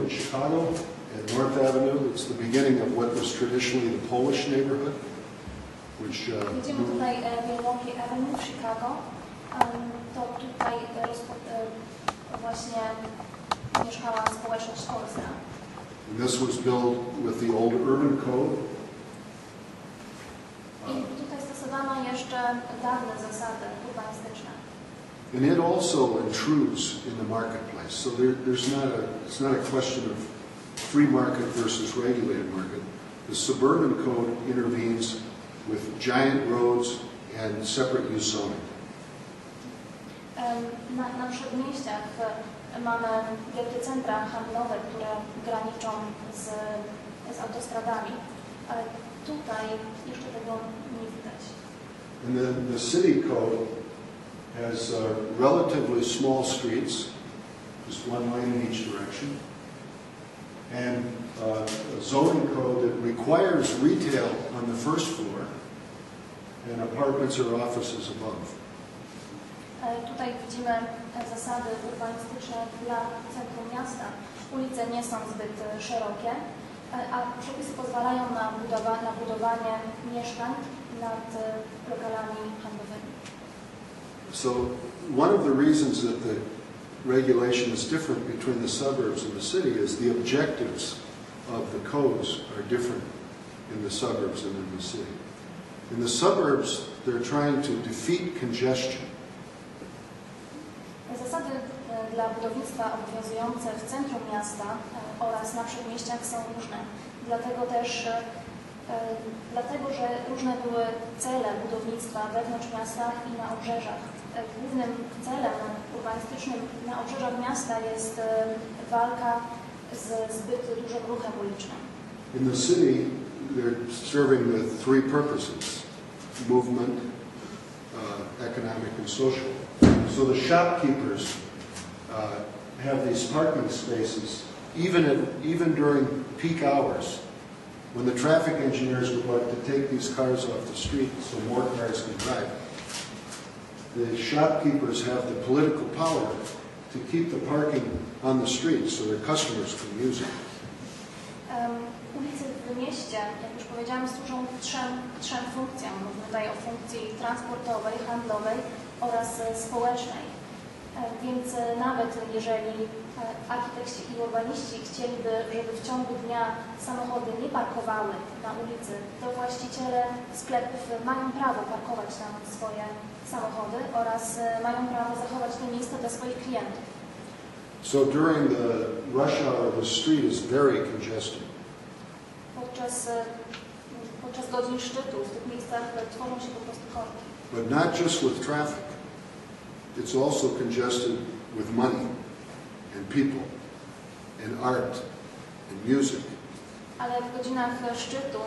in Chicago at North Avenue. It's the beginning of what was traditionally the Polish neighborhood. Widzimy tutaj Milwaukee Avenue w Chicago. To tutaj właśnie mieszkała społeczność polska. And this was built with the old urban code. I tutaj stosowano jeszcze dawne zasady urbanistyczne. And it also intrudes in the marketplace. So it's not a question of free market versus regulated market. The suburban code intervenes with giant roads and separate use zoning. Na przedmieściach mamy wielkie centra handlowe, które graniczą z autostradami, ale tutaj jeszcze tego nie widać. And the city code has relatively small streets, just one lane in each direction, and a zoning code that requires retail on the first floor and apartments or offices above. Tutaj widzimy zasady urbanistyczne dla centrum miasta. Ulice nie są zbyt szerokie, a przepisy pozwalają na budowanie mieszkań nad lokalami handlowymi. So one of the reasons that the regulation is different between the suburbs and the city is the objectives of the codes are different in the suburbs and in the city. In the suburbs, they're trying to defeat congestion. Zasady dla budownictwa obowiązujące w centrum miasta oraz na przedmieściach są różne. Dlatego, że różne były cele budownictwa wewnątrz miasta i na obrzeżach. Głównym celem urbanistycznym na obrzeżach miasta jest walka z zbyt dużym ruchem ulicznym. In the city, they're serving the three purposes: movement, economic and social. So the shopkeepers have these parking spaces even during peak hours, when the traffic engineers would like to take these cars off the street so more cars can drive. The shopkeepers have the political power to keep the parking on the street so their customers can use it. Ulice w mieście, jak już powiedziałam, służą trzem funkcjom. Mówimy tutaj o funkcji transportowej, handlowej oraz społecznej. Więc nawet jeżeli architekci i urbaniści chcieliby, żeby w ciągu dnia samochody nie parkowały na ulicy, to właściciele sklepów mają prawo parkować tam swoje samochody oraz mają prawo zachować te miejsca dla swoich klientów. So during the rush hour, the street is very congested. Podczas godzin szczytu w tych miejscach tworzą się po prostu korki. But not just with traffic. It's also congested with money and people and art and music. Ale w godzinach szczytu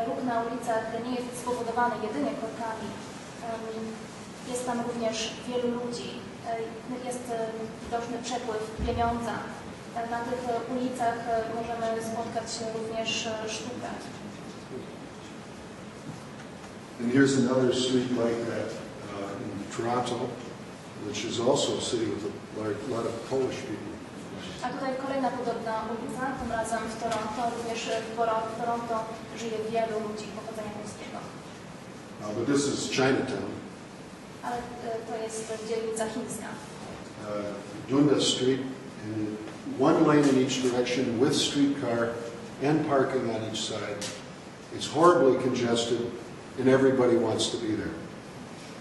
ruch na ulicach nie jest spowodowany jedynie korkami. Jest tam również wielu ludzi. Jest widoczny przepływ pieniądza. Na tych ulicach możemy spotkać również sztukę. And here's another street like that in Toronto, which is also a city with a lot of Polish people. A tutaj kolejna podobna ulica, tym razem w Toronto, również w Toronto żyje wielu ludzi pochodzenia polskiego. But this is Chinatown. Ale to jest dzielnica chińska. Dundas Street, one lane in each direction with streetcar and parking on each side. It's horribly congested and everybody wants to be there.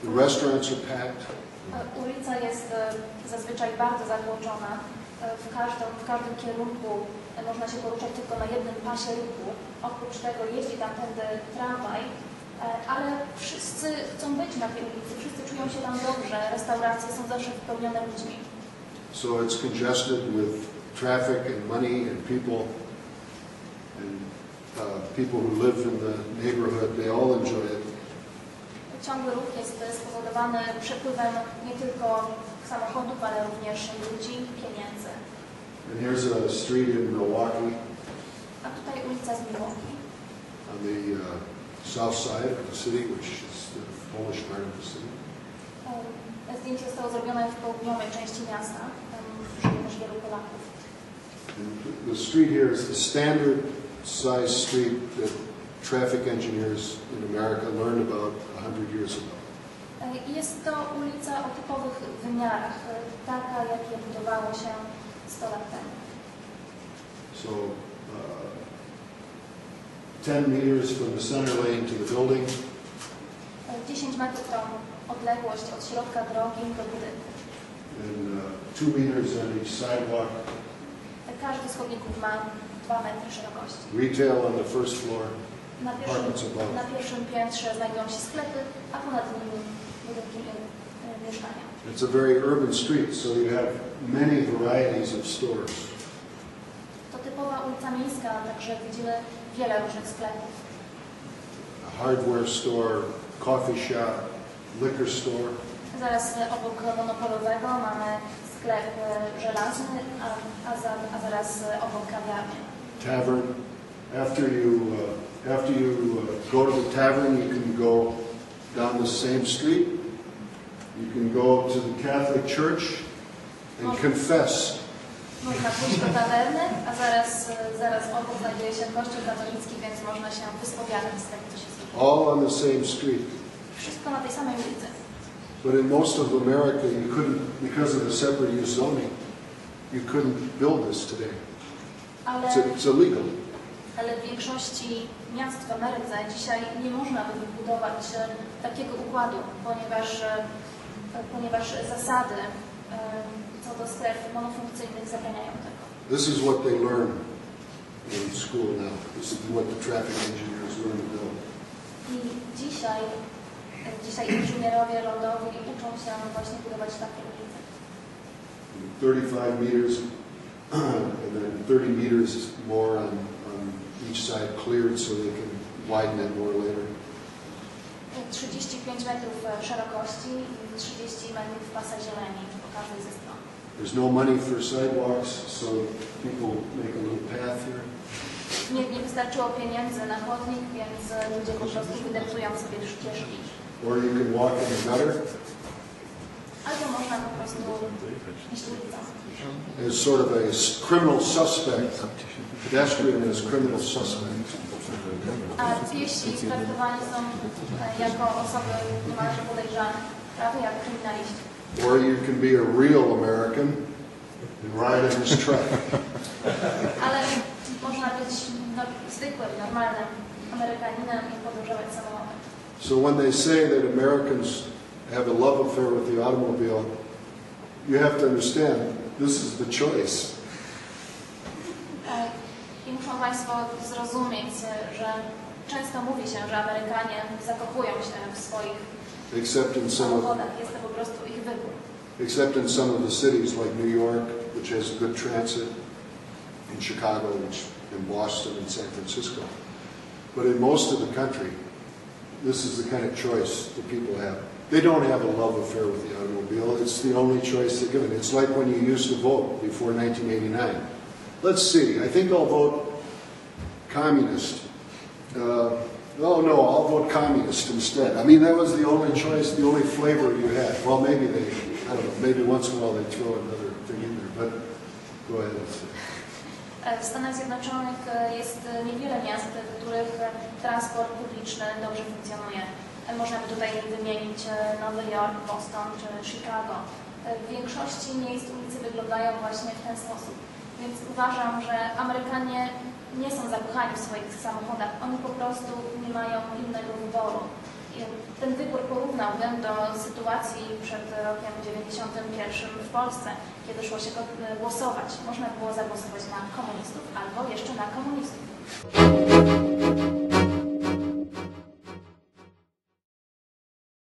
The restaurants are packed. Ulica jest zazwyczaj bardzo zatłoczona. W każdym kierunku można się poruszać tylko na jednym pasie ruchu. Oprócz tego jeździ tamtędy tramwaj, ale wszyscy chcą być na tej ulicy, wszyscy czują się tam dobrze, restauracje są zawsze wypełnione ludźmi. So it's congested with traffic and money and people who live in the neighborhood, they all enjoy it. Ciągły ruch jest spowodowany przepływem nie tylko samochodów, ale również ludzi, pieniędzy. And here's a street in Milwaukee. A tutaj ulica z Milwaukee. On the south side of the city, which is the Polish part of the city. Zdjęcie zostało zrobione w południowej części miasta. Tam żyje też wielu Polaków. And the street here is the standard size street that traffic engineers in America learned about 100 years ago. Jest to ulica o typowych wymiarach, taka jak je budowało się 100 lat temu. So 10 meters from the center lane to the building. 10 metrów to odległość od środka drogi do budynku. And 2 meters on each sidewalk. Każdy z chodników ma 2 metry szerokości. Retail on the first floor. Na pierwszym piętrze znajdują się sklepy, a ponad nimi budynki mieszkania. It's a very urban street, so you have many varieties of stores. To typowa ulica miejska, także widzimy wiele różnych sklepów. A hardware store, coffee shop, liquor store. Zaraz obok monopolowego mamy sklep żelazny, a zaraz obok kawiarnię. Tavern. After you go to the tavern, you can go down the same street. You can go to the Catholic Church and confess. Można pójść do tawerny, a zaraz obok znajduje się kościół katolicki, więc można się wyspowiadać z tego, co się dzieje. All on the same street. Wszystko na tej samej ulicy. But in most of America, you couldn't, because of the separate use zoning, you couldn't build this today. It's illegal. Ale w większości miast w Ameryce dzisiaj nie można by wybudować takiego układu, ponieważ zasady co do stref monofunkcyjnych zabraniają tego. This is what they learn in school now. This is what the traffic engineers learn to build. I dzisiaj inżynierowie lądowi uczą się właśnie budować takie ulice. 35 meters and then 30 meters more on each side cleared so they can widen it more later. 35 metrów szerokości i 30 metrów pasa zieleni po każdej ze stron. There's no money for sidewalks, so people make a little path here. Nie wystarczyło pieniędzy na chodnik, więc ludzie po prostu wydeptują sobie ścieżki. Or you can walk in the gutter. Albo można po prostu iść ulicą. As sort of a criminal suspect. Pedestrian is criminal suspect. A piesi traktowani są jako osoby niemalże podejrzane, prawie jak kryminaliści. Or you can be a real American and ride in this truck. Ale można być zwykłym, normalnym Amerykaninem i podróżować samochodem. So when they say that Americans have a love affair with the automobile, you have to understand this is the choice. I muszą Państwo zrozumieć, że często mówi się, że Amerykanie zakochują się w swoich samochodach. Jest to po prostu ich wybór. Except in some of the cities like New York, which has good transit, in Chicago, in Boston, and San Francisco. But in most of the country, this is the kind of choice that people have. They don't have a love affair with the automobile. It's the only choice they're given. It's like when you used to vote before 1989. Let's see. I think I'll vote communist. Oh no, I'll vote communist instead. I mean, that was the only choice, the only flavor you had. Well, maybe I don't know, maybe once in a while they throw another thing in there, but go ahead. W Stanach Zjednoczonych jest niewiele miast, w których transport publiczny dobrze funkcjonuje. Można by tutaj wymienić Nowy Jork, Boston czy Chicago. W większości miejsc ulicy wyglądają właśnie w ten sposób. Więc uważam, że Amerykanie nie są zakochani w swoich samochodach. Oni po prostu nie mają innego wyboru. I ten wybór porównałbym do sytuacji przed rokiem 1991 w Polsce, kiedy szło się głosować. Można było zagłosować na komunistów albo jeszcze na komunistów.